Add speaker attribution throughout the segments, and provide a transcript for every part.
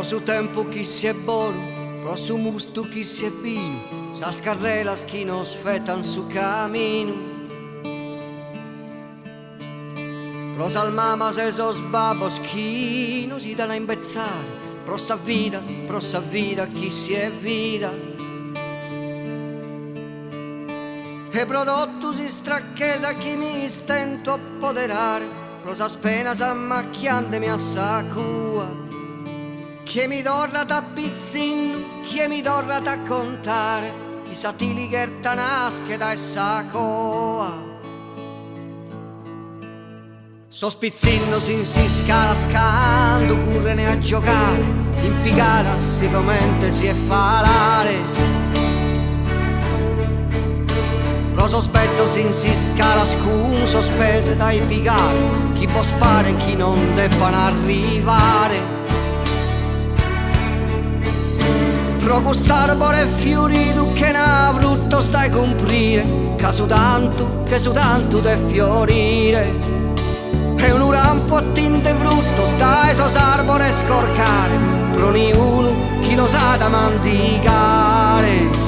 Speaker 1: pro su tempo chi si è buono, pro su musto chi si è vino, sa scarrelas chi nos fetan su camino. Pro sal mamas e sos babos chi non si danno a imbezzare, pro sa vida chi si è vida. E prodotto si stracchesa chi mi stento a poderare, pro sa spena sa macchiandemi a sa cua. Chi mi dorra da pizzin, chi mi dorra da contare, chi sa ti ligerta nasche da essa coa. Sospizzinno si scala scando, currene a giocare, impiegata siccome si è falare. Pro sospezzo si scala scun, sospese dai piegare, chi può spare e chi non debbano arrivare. Pro gustare pure fiorito che n'ha brutto stai comprire, che su tanto de fiorire. E un rampo a tinte brutto stai sos arbore scorcare, pro niuno chi lo sa da mandicare.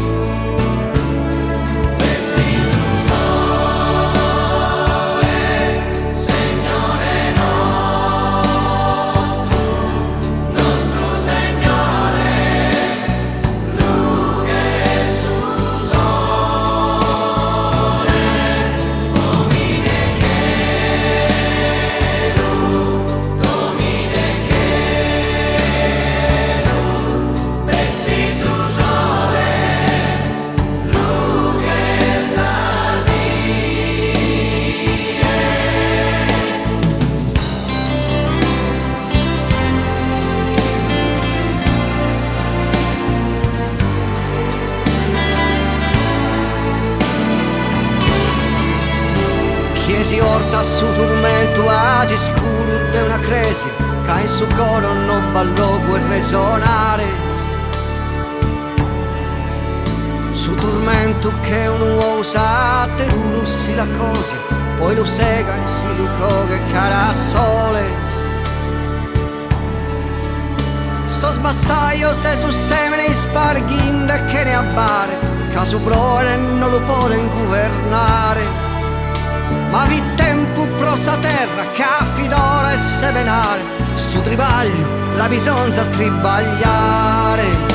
Speaker 1: Si orta su tormento quasi scuro di una crisi che in suo coro non ballò quel resonare. Su tormento che uno usa te uno si la cosa, poi lo sega e si lo coge cara a sole. So smassaio se su semene sparghin che ne abbare, che su prove non lo poten governare. Ma vi tempo pro sa terra che affidora e semenare, su tribaglio la bisogna tribagliare.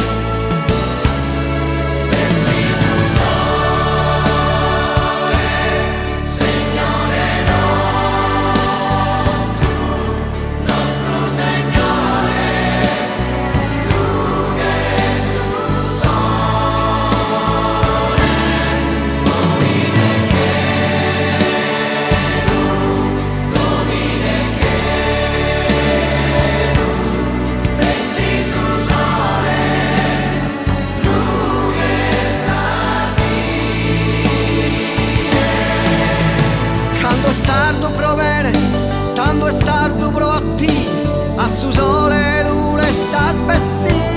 Speaker 1: Tanto è stardo proattivo, a su sole l'ule sa spessire.